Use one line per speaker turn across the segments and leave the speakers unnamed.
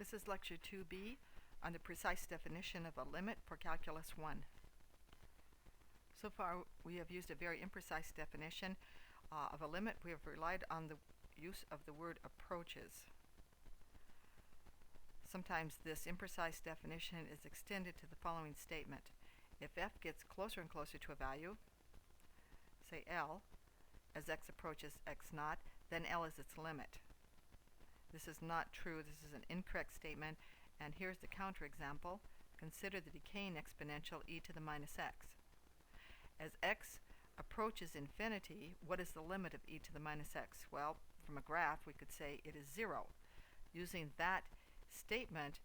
This is Lecture 2B on the precise definition of a limit for Calculus 1. So far we have used a very imprecise definition of a limit. We have relied on the use of the word approaches. Sometimes this imprecise definition is extended to the following statement. If f gets closer and closer to a value, say L, as x approaches x naught, then L is its limit. This is not true. This is an incorrect statement. And here's the counterexample. Consider the decaying exponential e to the minus x. As x approaches infinity, what is the limit of e to the minus x? Well, from a graph, we could say it is 0. Using that statement,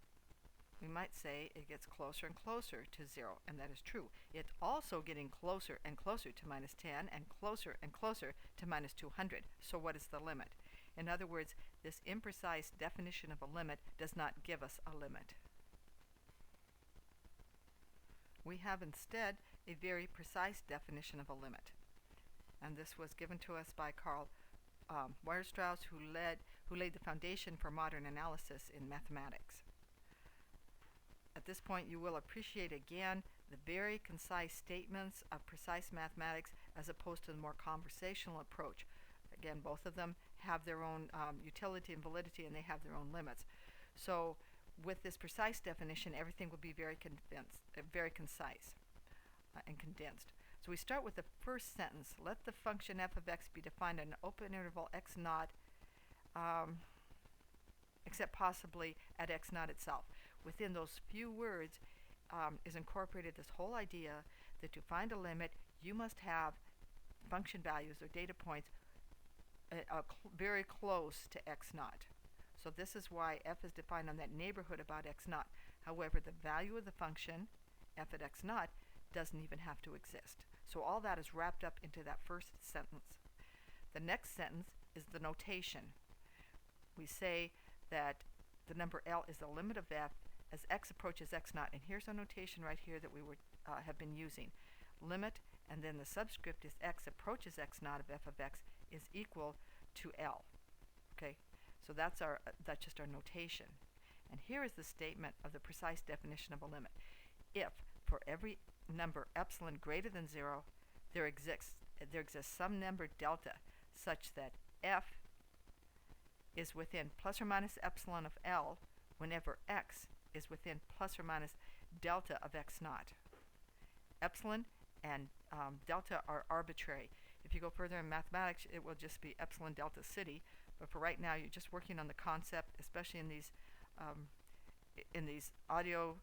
we might say it gets closer and closer to 0, and that is true. It's also getting closer and closer to minus 10 and closer to minus 200. So what is the limit? In other words, this imprecise definition of a limit does not give us a limit. We have instead a very precise definition of a limit, and this was given to us by Karl Weierstrass, who laid the foundation for modern analysis in mathematics. At this point, you will appreciate again the very concise statements of precise mathematics as opposed to the more conversational approach. Again, both of them have their own utility and validity, and they have their own limits. So with this precise definition, everything will be very concise and condensed. So we start with the first sentence. Let the function f of x be defined in an open interval x naught, except possibly at x naught itself. Within those few words is incorporated this whole idea that to find a limit, you must have function values or data points very close to x naught. So this is why f is defined on that neighborhood about x naught. However, the value of the function, f at x naught, doesn't even have to exist. So all that is wrapped up into that first sentence. The next sentence is the notation. We say that the number L is the limit of f as x approaches x naught. And here's a notation right here that we have been using. Limit, and then the subscript is x approaches x naught of f of x is equal to L. Okay, so that's just our notation. And here is the statement of the precise definition of a limit. If for every number epsilon greater than 0, there exists some number delta such that f is within plus or minus epsilon of L whenever x is within plus or minus delta of x naught. Epsilon and delta are arbitrary. If you go further in mathematics, it will just be epsilon delta city. But for right now, you're just working on the concept, especially in these audio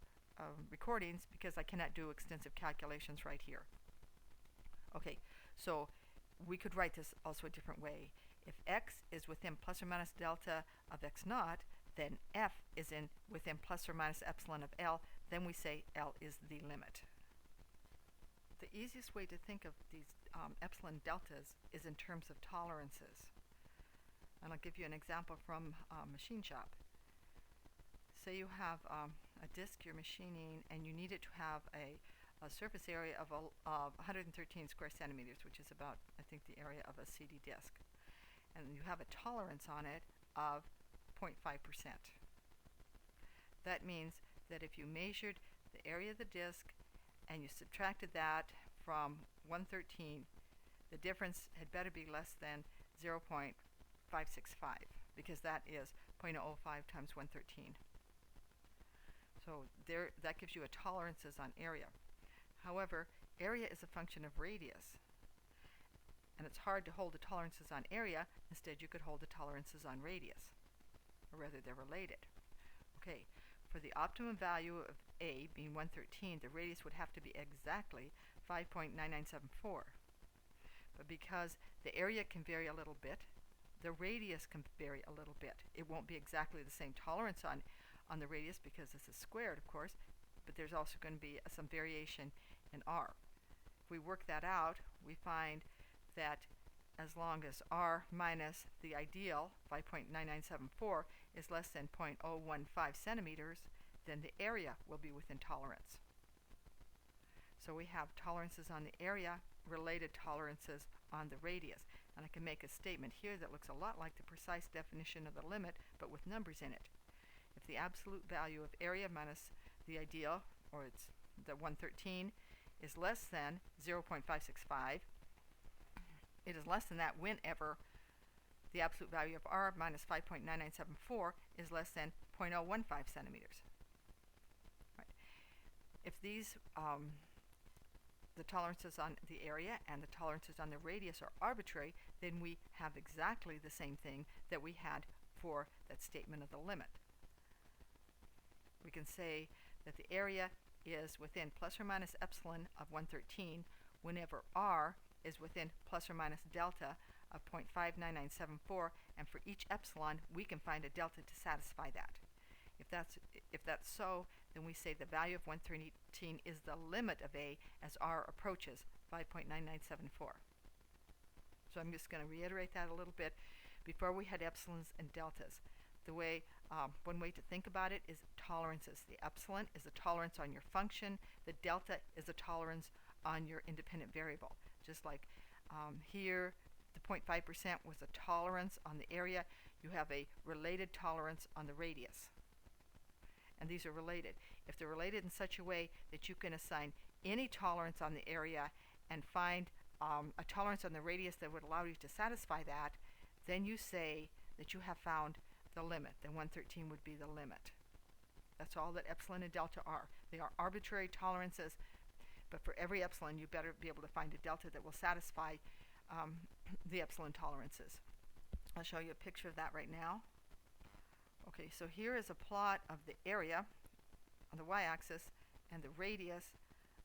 recordings, because I cannot do extensive calculations right here. Okay, so we could write this also a different way. If x is within plus or minus delta of x naught, then f is within plus or minus epsilon of L, then we say L is the limit. The easiest way to think of these epsilon deltas is in terms of tolerances. And I'll give you an example from machine shop. Say you have a disk you're machining, and you need it to have a surface area of 113 square centimeters, which is about, I think, the area of a CD disk. And you have a tolerance on it of 0.5%. That means that if you measured the area of the disk and you subtracted that from 113, the difference had better be less than 0.565, because that is 0.05 times 113. So that gives you a tolerances on area. However, area is a function of radius, and it's hard to hold the tolerances on area. Instead, you could hold the tolerances on radius, or rather they're related. Okay, for the optimum value of A being 113, the radius would have to be exactly 5.9974. But because the area can vary a little bit, the radius can vary a little bit. It won't be exactly the same tolerance on the radius, because this is squared, of course, but there's also going to be some variation in r. If we work that out, we find that as long as r minus the ideal, 5.9974, is less than 0.015 centimeters, then the area will be within tolerance. So we have tolerances on the area, related tolerances on the radius. And I can make a statement here that looks a lot like the precise definition of the limit, but with numbers in it. if the absolute value of area minus the ideal, or it's the 113, is less than 0.565, it is less than that whenever the absolute value of r minus 5.9974 is less than 0.015 centimeters. Right. If these the tolerances on the area and the tolerances on the radius are arbitrary, then we have exactly the same thing that we had for that statement of the limit. We can say that the area is within plus or minus epsilon of 113 whenever r is within plus or minus delta of 0.59974, and for each epsilon we can find a delta to satisfy that. If that's so, then we say the value of 113 is the limit of a as r approaches 5.9974. So I'm just going to reiterate that a little bit. Before we had epsilons and deltas. One way to think about it is tolerances. The epsilon is a tolerance on your function. The delta is a tolerance on your independent variable. Just like here, the 0.5% was a tolerance on the area. You have a related tolerance on the radius. And these are related. If they're related in such a way that you can assign any tolerance on the area and find a tolerance on the radius that would allow you to satisfy that, then you say that you have found the limit. Then 113 would be the limit. That's all that epsilon and delta are. They are arbitrary tolerances, but for every epsilon you better be able to find a delta that will satisfy the epsilon tolerances. I'll show you a picture of that right now. Okay, so here is a plot of the area on the y-axis and the radius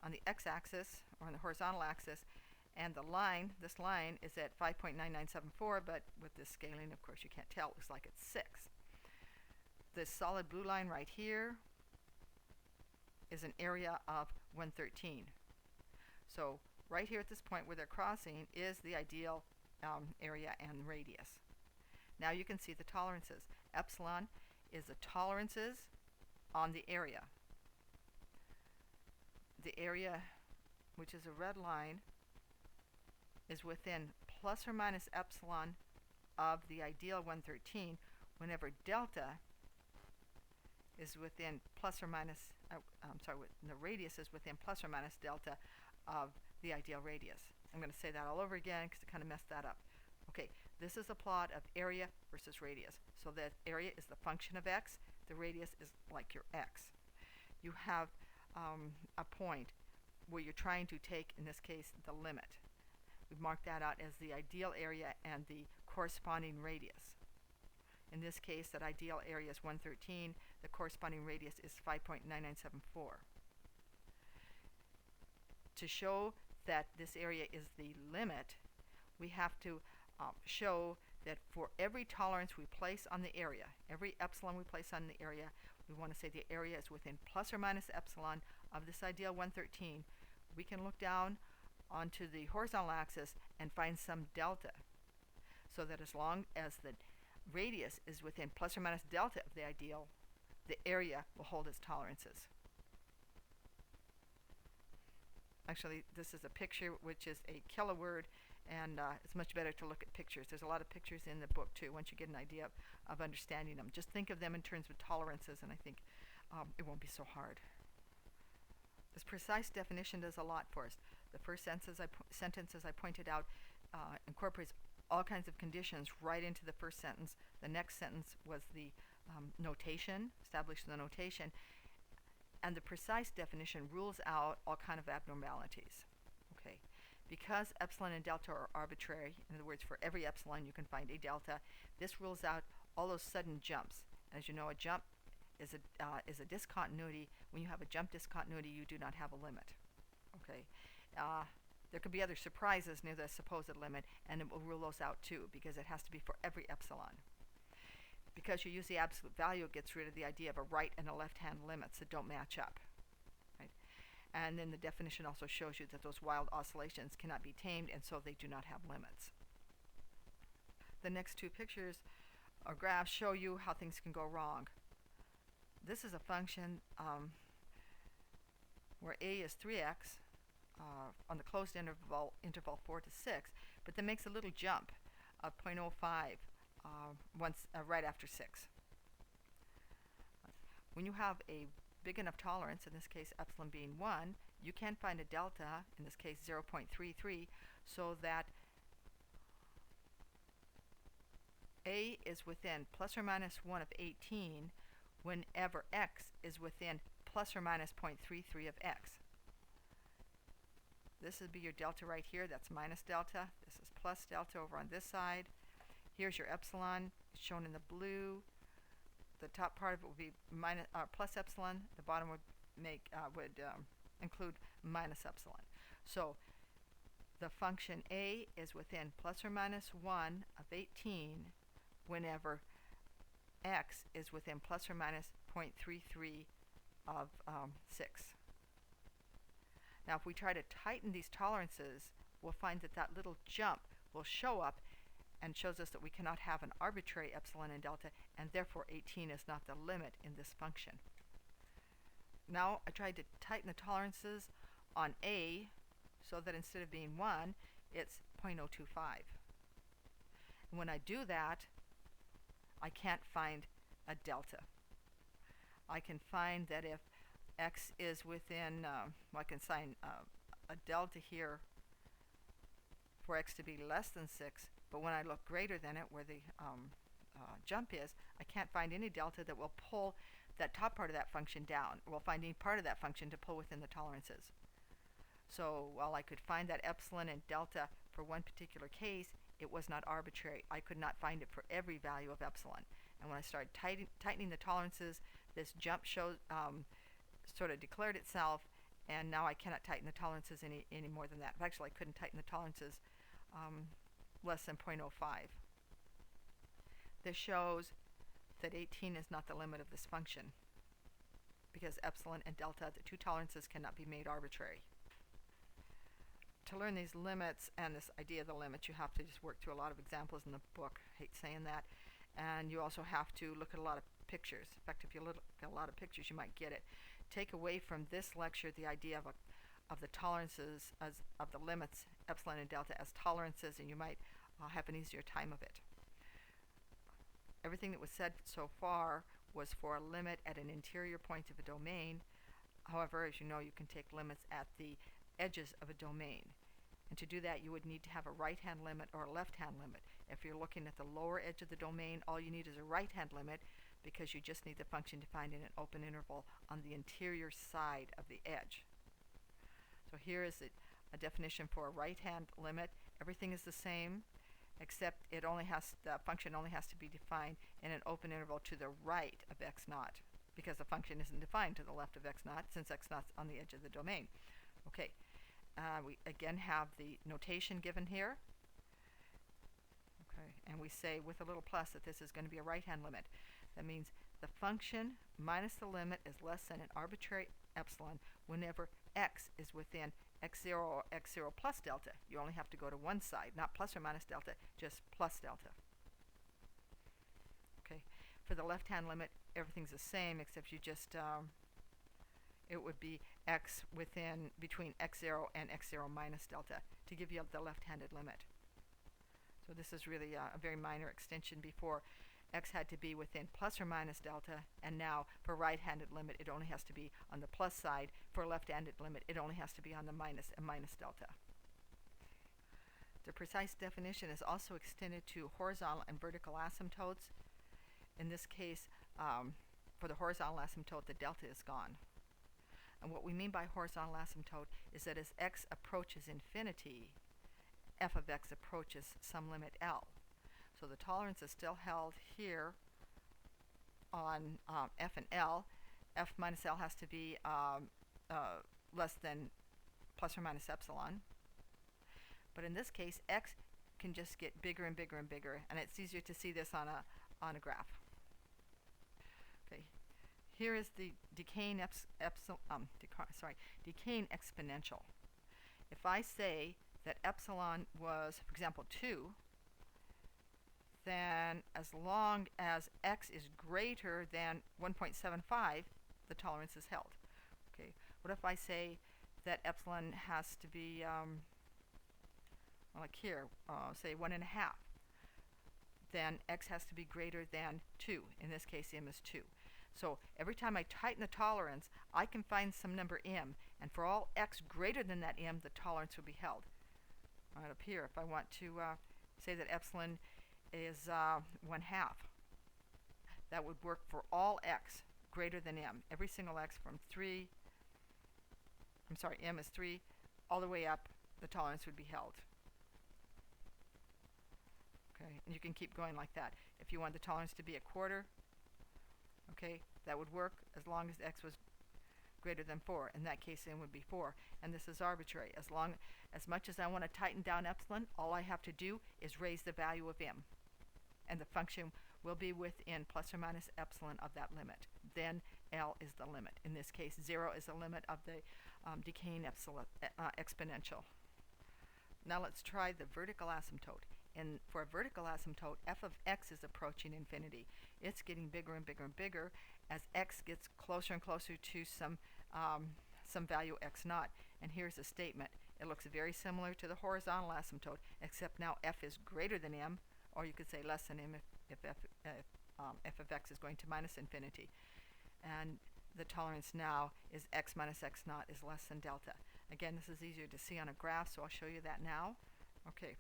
on the x-axis, or on the horizontal axis, and the line, this line is at 5.9974, but with this scaling, of course, you can't tell. It looks like it's 6. This solid blue line right here is an area of 113. So right here at this point where they're crossing is the ideal area and radius. Now you can see the tolerances. Epsilon is the tolerances on the area. The area, which is a red line, is within plus or minus epsilon of the ideal 113 whenever delta is within plus or minus, the radius is within plus or minus delta of the ideal radius. I'm going to say that all over again because I kind of messed that up. Okay, this is a plot of area versus radius. So that area is the function of x, the radius is like your x. You have a point where you're trying to take, in this case, the limit. We've marked that out as the ideal area and the corresponding radius. In this case, that ideal area is 113. The corresponding radius is 5.9974. To show that this area is the limit, we have to show that for every tolerance we place on the area, every epsilon we place on the area, we want to say the area is within plus or minus epsilon of this ideal 113. We can look down onto the horizontal axis and find some delta, so that as long as the radius is within plus or minus delta of the ideal, the area will hold its tolerances. Actually, this is a picture which is a killer word, and it's much better to look at pictures. There's a lot of pictures in the book too once you get an idea of understanding them. Just think of them in terms of tolerances, and I think it won't be so hard. This precise definition does a lot for us. The first sentence, as I pointed out, incorporates all kinds of conditions right into the first sentence. The next sentence was the notation, established the notation, and the precise definition rules out all kind of abnormalities. Okay, because epsilon and delta are arbitrary, in other words, for every epsilon you can find a delta, this rules out all those sudden jumps. As you know, a jump is a discontinuity. When you have a jump discontinuity, you do not have a limit. Okay, there could be other surprises near the supposed limit, and it will rule those out too, because it has to be for every epsilon. Because you use the absolute value, it gets rid of the idea of a right and a left-hand limits that don't match up. Right? And then the definition also shows you that those wild oscillations cannot be tamed, and so they do not have limits. The next two pictures or graphs show you how things can go wrong. This is a function where a is 3x on the closed interval 4 to 6, but then makes a little jump of 0.05 right after 6. when you have a big enough tolerance, in this case epsilon being 1, you can find a delta, in this case 0.33, so that A is within plus or minus 1 of 18 whenever x is within plus or minus 0.33 of x. This would be your delta right here. That's minus delta. This is plus delta over on this side. Here's your epsilon. It's shown in the blue. The top part of it would be plus epsilon. The bottom would include minus epsilon. So the function A is within plus or minus 1 of 18 whenever x is within plus or minus 0.33 of 6. Now if we try to tighten these tolerances, we'll find that that little jump will show up and shows us that we cannot have an arbitrary epsilon and delta, and therefore 18 is not the limit in this function. Now I tried to tighten the tolerances on A so that instead of being 1, it's 0.025. And when I do that, I can't find a delta. I can find that if x is within, I can assign a delta here for x to be less than 6, but when I look greater than it, where the jump is, I can't find any delta that will pull that top part of that function down. We'll find any part of that function to pull within the tolerances. So while I could find that epsilon and delta for one particular case, it was not arbitrary. I could not find it for every value of epsilon. And when I started tightening the tolerances, this jump sort of declared itself, and now I cannot tighten the tolerances any more than that. Actually, I couldn't tighten the tolerances less than 0.05. This shows that 18 is not the limit of this function, because epsilon and delta, the two tolerances, cannot be made arbitrary. To learn these limits and this idea of the limits, you have to just work through a lot of examples in the book. I hate saying that. And you also have to look at a lot of pictures. In fact, if you look at a lot of pictures, you might get it. Take away from this lecture the idea of the tolerances, of the limits, epsilon and delta, as tolerances, and you might have an easier time of it. Everything that was said so far was for a limit at an interior point of a domain. However, as you know, you can take limits at the edges of a domain. And to do that, you would need to have a right-hand limit or a left-hand limit. If you're looking at the lower edge of the domain, all you need is a right-hand limit, because you just need the function defined in an open interval on the interior side of the edge. So here is a definition for a right-hand limit. Everything is the same, except the function only has to be defined in an open interval to the right of x naught, because the function isn't defined to the left of x naught, since x naught's on the edge of the domain. Okay. We again have the notation given here. Okay, and we say with a little plus that this is going to be a right-hand limit. That means the function minus the limit is less than an arbitrary epsilon whenever x is within x0 or x0 plus delta. You only have to go to one side, not plus or minus delta, just plus delta. Okay, for the left-hand limit, everything's the same, except you just it would be x between x0 and x0 minus delta to give you the left-handed limit. So this is really a very minor extension. Before, x had to be within plus or minus delta, and now for right-handed limit, it only has to be on the plus side. For left-handed limit, it only has to be on the minus and minus delta. The precise definition is also extended to horizontal and vertical asymptotes. In this case, for the horizontal asymptote, the delta is gone. And what we mean by horizontal asymptote is that as x approaches infinity, f of x approaches some limit L. So the tolerance is still held here on f and L. F minus L has to be less than plus or minus epsilon. But in this case, x can just get bigger and bigger and bigger, and it's easier to see this on a graph. Okay. Here is the decaying exponential. If I say that epsilon was, for example, 2, then as long as x is greater than 1.75, the tolerance is held. Okay. What if I say that epsilon has to be, like here, say 1.5? Then x has to be greater than 2. In this case, m is 2. So every time I tighten the tolerance, I can find some number m, and for all x greater than that m, the tolerance will be held. Right up here, if I want to say that epsilon is 1/2, that would work for all x greater than m. Every single x from 3, m is 3, all the way up, the tolerance would be held. Okay, and you can keep going like that. If you want the tolerance to be 1/4, okay, that would work as long as x was greater than 4. In that case, m would be 4. And this is arbitrary. As much as I want to tighten down epsilon, all I have to do is raise the value of m. And the function will be within plus or minus epsilon of that limit. Then L is the limit. In this case, 0 is the limit of the decaying exponential. Now let's try the vertical asymptote. And for a vertical asymptote, f of x is approaching infinity. It's getting bigger and bigger and bigger as x gets closer and closer to some value x naught. And here's a statement. It looks very similar to the horizontal asymptote, except now f is greater than m, or you could say less than m if f of x is going to minus infinity. And the tolerance now is x minus x naught is less than delta. Again, this is easier to see on a graph, so I'll show you that now. Okay.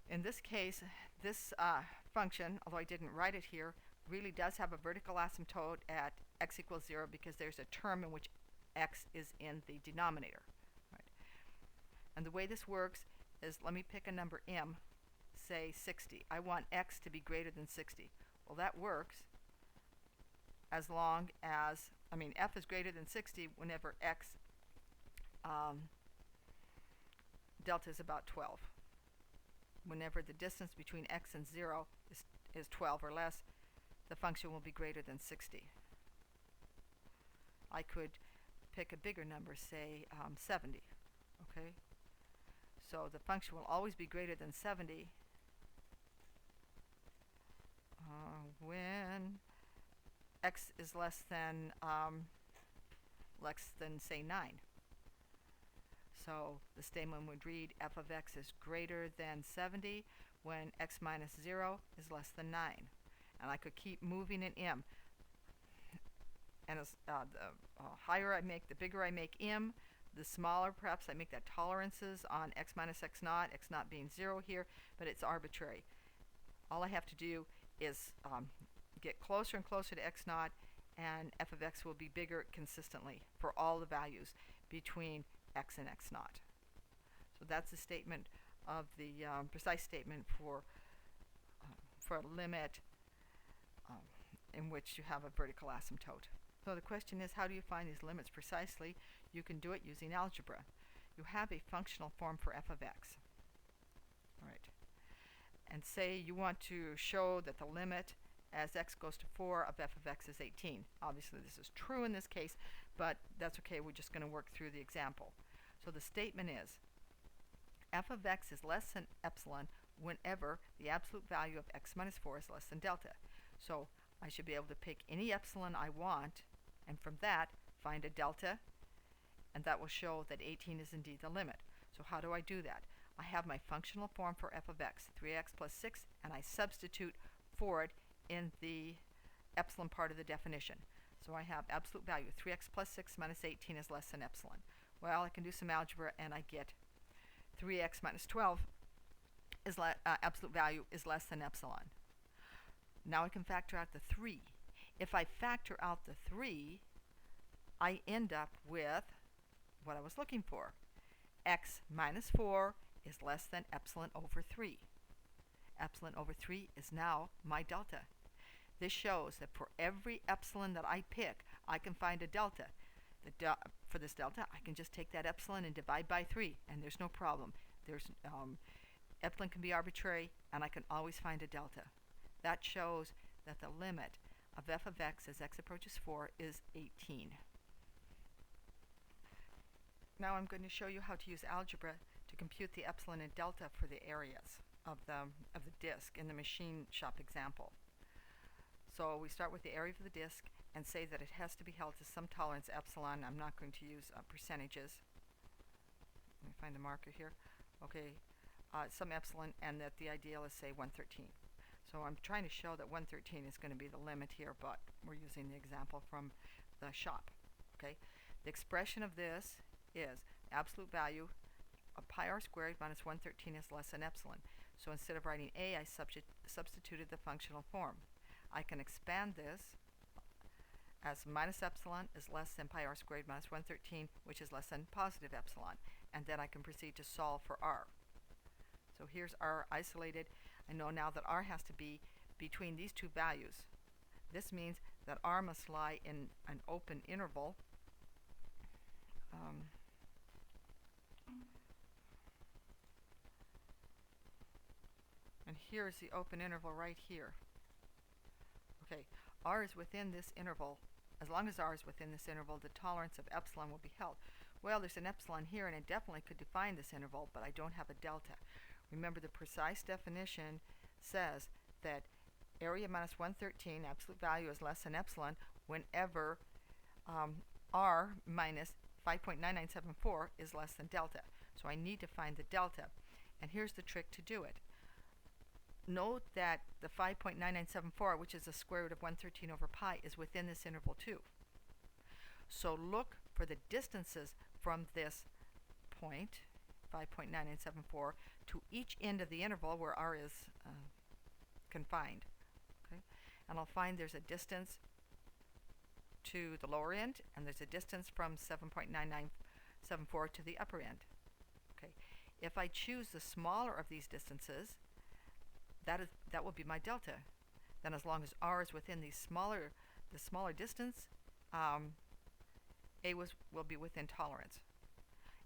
In this case, this function, although I didn't write it here, really does have a vertical asymptote at x equals 0 because there's a term in which x is in the denominator. Right. And the way this works is, let me pick a number m, say 60. I want x to be greater than 60. Well, that works as long as, f is greater than 60 whenever x, delta is about 12. Whenever the distance between x and 0 is 12 or less, the function will be greater than 60. I could pick a bigger number, say 70. Okay? So the function will always be greater than 70 when x is less than say 9. So the statement would read f of x is greater than 70 when x minus 0 is less than 9. And I could keep moving in m. And as the higher I make, the bigger I make m, the smaller perhaps I make that tolerances on x minus x naught being 0 here, but it's arbitrary. All I have to do is get closer and closer to x naught, and f of x will be bigger consistently for all the values between x and x naught. So that's the statement of the precise statement for a limit in which you have a vertical asymptote. So the question is, how do you find these limits precisely? You can do it using algebra. You have a functional form for f of x. All right. And say you want to show that the limit as x goes to 4 of f of x is 18. Obviously this is true in this case, but that's okay. We're just going to work through the example. So the statement is f of x is less than epsilon whenever the absolute value of x minus 4 is less than delta. So I should be able to pick any epsilon I want, and from that find a delta, and that will show that 18 is indeed the limit. So how do I do that? I have my functional form for f of x, 3x plus 6, and I substitute for it in the epsilon part of the definition. So I have absolute value, 3x plus 6 minus 18 is less than epsilon. Well, I can do some algebra, and I get 3x minus 12 is absolute value is less than epsilon. Now I can factor out the 3. If I factor out the 3, I end up with what I was looking for. X minus 4 is less than epsilon over 3. Epsilon over 3 is now my delta. This shows that for every epsilon that I pick, I can find a delta. For this delta, I can just take that epsilon and divide by 3, and there's no problem. Epsilon can be arbitrary, and I can always find a delta. That shows that the limit of f of x as x approaches 4 is 18. Now I'm going to show you how to use algebra to compute the epsilon and delta for the areas of the disk in the machine shop example. So we start with the area of the disk and say that it has to be held to some tolerance epsilon. I'm not going to use percentages. Let me find the marker here. Okay, some epsilon, and that the ideal is, say, 1/13. So So I'm trying to show that 113 is going to be the limit here, but we're using the example from the shop. Okay, the expression of this is absolute value of pi r squared minus 113 is less than epsilon. So instead of writing a, I substituted the functional form. I can expand this as minus epsilon is less than pi r squared minus 113, which is less than positive epsilon. And then I can proceed to solve for r. So here's r isolated. I know now that r has to be between these two values. This means that r must lie in an open interval. And here's the open interval right here. Okay, r is within this interval. As long as r is within this interval, the tolerance of epsilon will be held. Well, there's an epsilon here, and it definitely could define this interval, but I don't have a delta. Remember, the precise definition says that area minus 113, absolute value, is less than epsilon whenever r minus 5.9974 is less than delta. So I need to find the delta. And here's the trick to do it. Note that the 5.9974, which is the square root of 113 over pi, is within this interval too. So look for the distances from this point, 5.9974, to each end of the interval where r is confined. Okay? And I'll find there's a distance to the lower end, and there's a distance from 7.9974 to the upper end. Okay. If I choose the smaller of these distances, that will be my delta. Then as long as r is within the smaller distance, a will be within tolerance.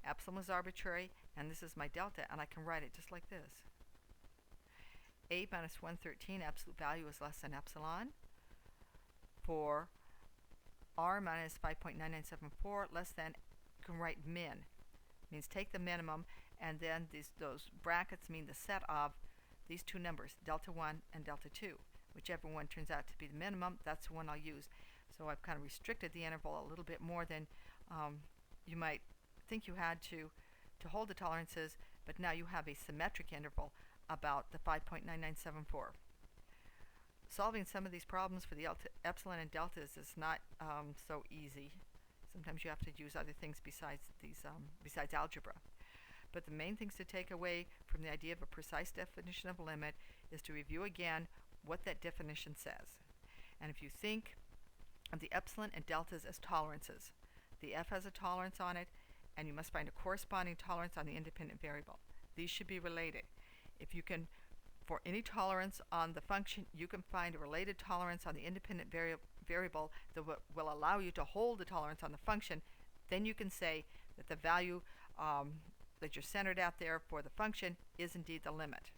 Epsilon was arbitrary, and this is my delta, and I can write it just like this. A minus 113 absolute value is less than epsilon. For r minus 5.9974 less than, you can write min. Means take the minimum, and then those brackets mean the set of these two numbers, delta 1 and delta 2. Whichever one turns out to be the minimum, that's the one I'll use. So I've kind of restricted the interval a little bit more than you might think you had to hold the tolerances, but now you have a symmetric interval about the 5.9974. Solving some of these problems for the epsilon and deltas is not so easy. Sometimes you have to use other things besides algebra. But the main things to take away from the idea of a precise definition of a limit is to review again what that definition says. And if you think of the epsilon and deltas as tolerances, the f has a tolerance on it, and you must find a corresponding tolerance on the independent variable. These should be related. If you can, for any tolerance on the function, you can find a related tolerance on the independent variable that will allow you to hold the tolerance on the function, then you can say that the value that you're centered out there for the function is indeed the limit.